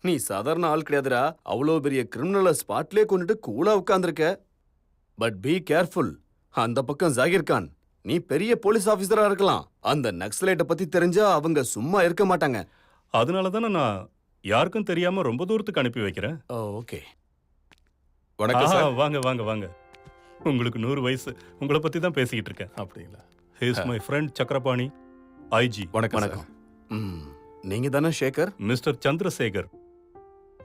நீ சாதாரண ஆள் கிடையாதுடா. அவ்வளோ பெரிய கிரிமினலை ஸ்பாட்லயே கொண்டுட்டு கூலா உட்கார்ந்திருக்க. But be careful. அந்த பக்கம் ஜாகிர் கான், நீ பெரிய போலீஸ் ஆபீசரா இருக்கலாம். அந்த நக்சலைட்ட பத்தி தெரிஞ்சா அவங்க சும்மா இருக்க மாட்டாங்க. அதனால தானே நான் யாருக்கும் தெரியாம ரொம்ப தூரத்துக்கு அனுப்பி வைக்கிறேன். ஓகே. வணக்கம் சார். வாங்க வாங்க வாங்க. உங்களுக்கு 100 வயசு. உங்களை பத்தி தான் பேசிக்கிட்டு இருக்கேன். அப்படிங்களா? He is my friend Chakrapani, IG. வணக்கம் வணக்கம். நீங்க தானே சேகர்? மிஸ்டர் சந்திரசேகர்.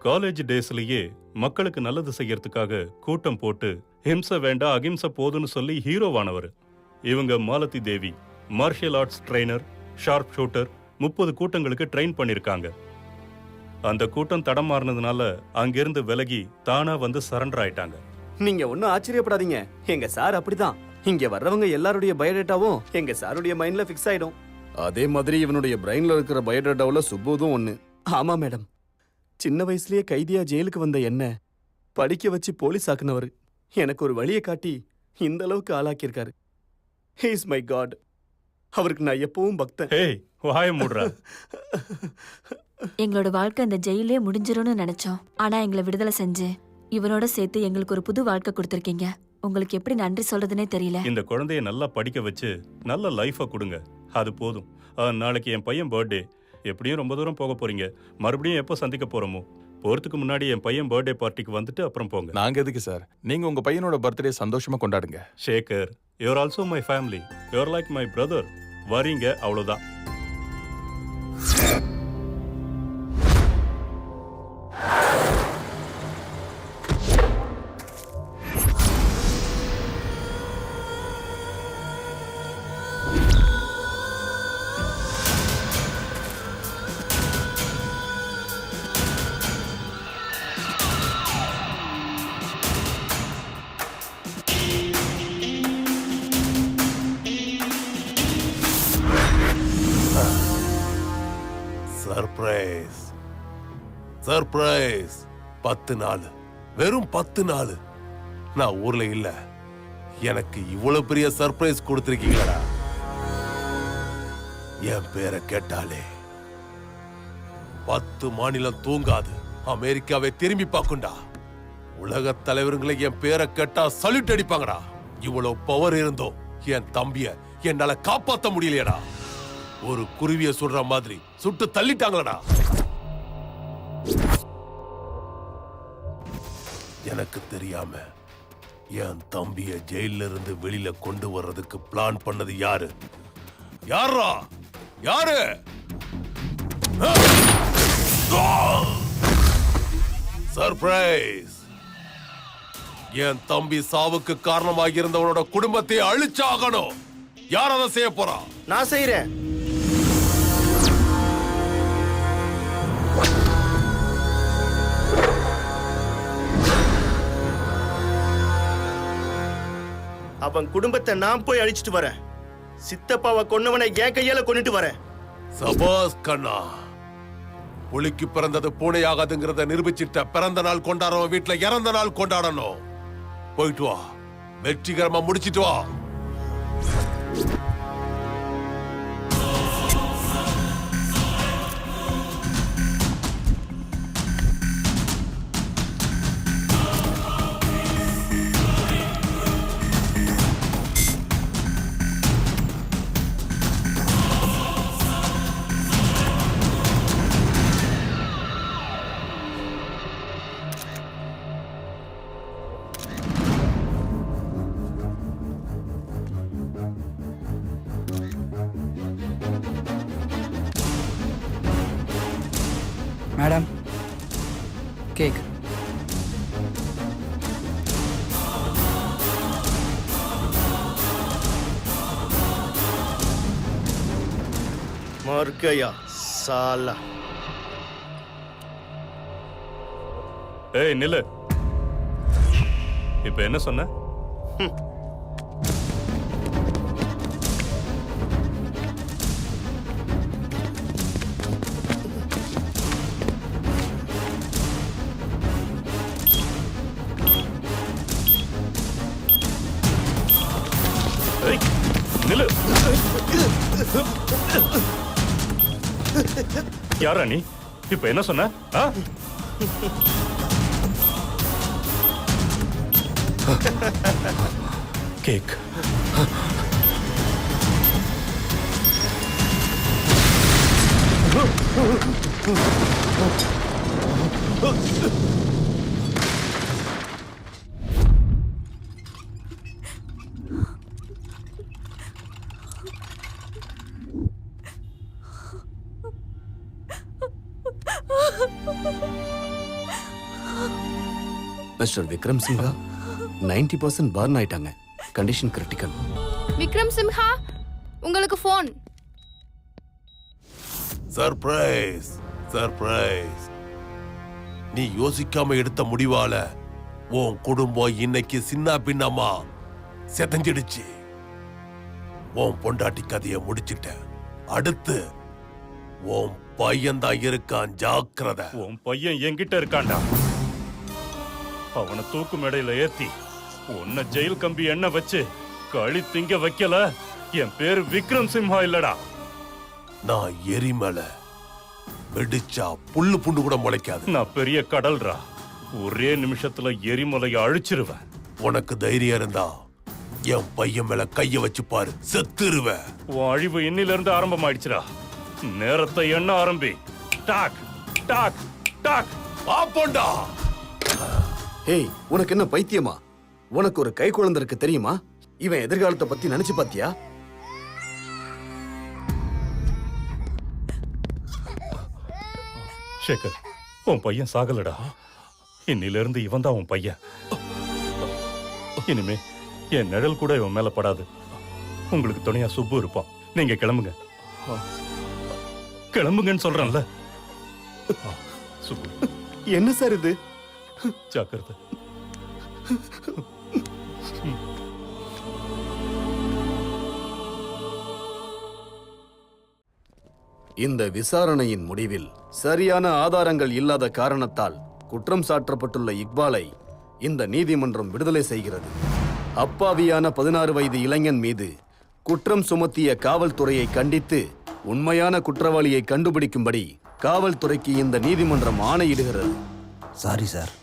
காலேஜ் டேஸ்லயே மக்களுக்கு நல்லது செய்யறதுக்காக கூட்டம் போட்டு ஹிம்சை வேண்டாம் அகிம்சை போதுன்னு சொல்லி ஹீரோவானவர். இவங்க Malathi Devi, martial arts trainer, sharp shooter. 30 கூட்டங்களுக்கு ட்ரெயின் பண்ணிருக்காங்க. அந்த கூட்டம் தடம் மாறினதுனால அங்கிருந்து விலகி தானா வந்து சரண்டர் ஆயிட்டாங்க. நீங்க ஒன்னும் ஆச்சரியப்படாதீங்க. எங்க சார் அப்படிதான். இங்க வர்றவங்க எல்லாருடைய பயோடேட்டாவும் எங்க சாருடைய மைண்ட்ல ஃபிக்ஸ் ஆயிடும். அதே மாதிரி இவனுடைய பிரெயின்ல இருக்கிற பயோடேட்டாவுல சுப்புதும் ஒண்ணு. ஆமா மேடம். சின்ன வயசுலயே கைதியா ஜெயிலுக்கு வந்த என்ன படிக்க வச்சு போலீஸ் ஆக்குனவர் எனக்கு ஒரு வழியை காட்டி இந்த அளவுக்கு ஆளாக்கியிருக்காரு. He is my god. அவருக்கு நான் எப்பவும் பக்தன். ஹேய், வாய மூடுறா. எங்களோட வாழ்க்கை அந்த ஜெயிலே முடிஞ்சிரும்னு நினைச்சோம். ஆனா எங்களை விடுதலை செஞ்சு இவனோட சேர்த்து எங்களுக்கு ஒரு புது வாழ்க்கை கொடுத்துருக்கீங்க. உங்களுக்கு எப்படி நன்றி சொல்றதுனே தெரியல. இந்த குழந்தைய நல்லா படிக்க வச்சு நல்ல லைஃபை கொடுங்க. அது போதும். நாளைக்கு என் பையன் பர்த்டே. எப்படியும் ரொம்ப தூரம் போக போறீங்க. மறுபடியும் எப்போ சந்திக்க போறோமோ போறதுக்கு முன்னாடி என் பையன் பர்த்டே பார்ட்டிக்கு வந்துட்டு அப்புறம் போங்க. நாங்க எதுக்கு சார்? நீங்க உங்க பையனோட பர்த்டே சந்தோஷமா கொண்டாடுங்க. Shekar, you are also my family. You are like my brother. வரீங்க, அவ்வளவுதான். Surprise, surprise. 10 நாள், வெறும் 10 நாள் நான் ஊர்ல இல்ல. எனக்கு இவ்வளவு பெரிய சர்ப்ரைஸ் கொடுத்திருக்கீங்களா? என் பேரை கேட்டாலே 10 மாநிலம் தூங்காது. அமெரிக்காவை திரும்பி பார்க்குண்டா. உலக தலைவர்களை என் பேரை கேட்டா சல்யூட் அடிப்பாங்கடா. இவ்வளவு பவர் இருந்தோம் என் தம்பிய என்னால காப்பாத்த முடியலையடா. ஒரு குருவிய சுடுற மாதிரி சுட்டு தள்ளிட்டாங்களடா. எனக்கு தெரியாம என் தம்பிய ஜெயில இருந்து வெளியில கொண்டு வர்றதுக்கு பிளான் பண்ணது யாரு? யாரா? யாரு? சர்ப்ரைஸ். என் தம்பி சாவுக்கு காரணமாக இருந்தவனோட குடும்பத்தை அழிச்சாகணும். யார் அதை செய்ய போறா? நான் செய்யறேன். அவன் குடும்பத்தை நான் போய் அழிச்சிட்டு வரேன். சித்தப்பாவை கொன்னவனை என் கையால கொன்னுட்டு வரேன். சபாஸ் கண்ணா. புலிக்கு பிறந்தது பூனையாகாதுங்கிறத நிரூபிச்சிட்ட. பிறந்த நாள் கொண்டாடுறவன் வீட்டுல இறந்த நாள் கொண்டாடணும். போயிட்டு வா, வெற்றிகரமா முடிச்சிட்டு வா. Madam, cake. मर गया साला. ஏய் நில்லு. இப்ப என்ன சொன்ன? நில்லு. யாரா நீ? இப்ப என்ன சொன்ன ஆ? கேக் மிஸ்டர் விக்ரம் சிங்கா 90% பர்ன் ஆயிட்டாங்க. Condition critical. விக்ரம் சிம்ஹா உங்களுக்கு ஃபோன். Surprise surprise. நீ யோசிக்காம எடுத்த முடிவால உன் குடும்பம் இன்னைக்கு சின்ன பின்னமா செதஞ்சிடுச்சு. உன் பொண்டாட்டி கதையை முடிச்சிட்ட. அடுத்து உன் பையன் தான் இருக்கான், ஜாக்கிரதை. உன் பையன் என்கிட்ட இருக்கான்டா. அவனை தூக்கு மேடையில ஏத்தி உன்னை ஜெயில் கம்பி எண்ணெய் வச்சு களி திங்க வைக்கல என் பேரு விக்ரம் சிம்ஹா இல்லடா. நான் எரிமலை வெடிச்சா புல்லு புண்டு கூட முளைக்காது. நான் பெரிய கடல்ரா. ஒரே நிமிஷத்துல எரிமலையை அழிச்சிருவேன். உனக்கு தைரியம் இருந்தா என் பையன் மேல கைய வச்சு பாரு, செத்துருவ. உன் அழிவு இன்னில இருந்து ஆரம்பமாயிடுச்சுடா. நேரத்தை எண்ண ஆரம்பி. Tock tock tock. ஆப்போண்டா. ஏய், உனக்கு என்ன பைத்தியமா? உனக்கு ஒரு கை குழந்தை இருக்கு தெரியுமா? இவன் எதிர்காலத்தை பத்தி நினைச்சு பாத்தியா? சேகர், உன் பையன் சாகலடா. இன்னில இருந்து இவன் தான் உன் பையன். இனிமே என் நிழல் கூட இவன் மேல படாது. உங்களுக்கு துணையா சுப்பு இருப்பான். நீங்க கிளம்புங்க. கிளம்புங்கன்னு சொல்றேன்ல. சுப்பு, என்ன சார் இது? ஜாக்கிரதை. இந்த விசாரணையின் முடிவில் சரியான ஆதாரங்கள் இல்லாத காரணத்தால் குற்றம் சாட்டப்பட்டுள்ள இக்பாலை இந்த நீதிமன்றம் விடுதலை செய்கிறது. அப்பாவியான 16 வயது இளைஞன் மீது குற்றம் சுமத்திய காவல்துறையை கண்டித்து உண்மையான குற்றவாளியை கண்டுபிடிக்கும்படி காவல்துறைக்கு இந்த நீதிமன்றம் ஆணையிடுகிறது. Sorry sir.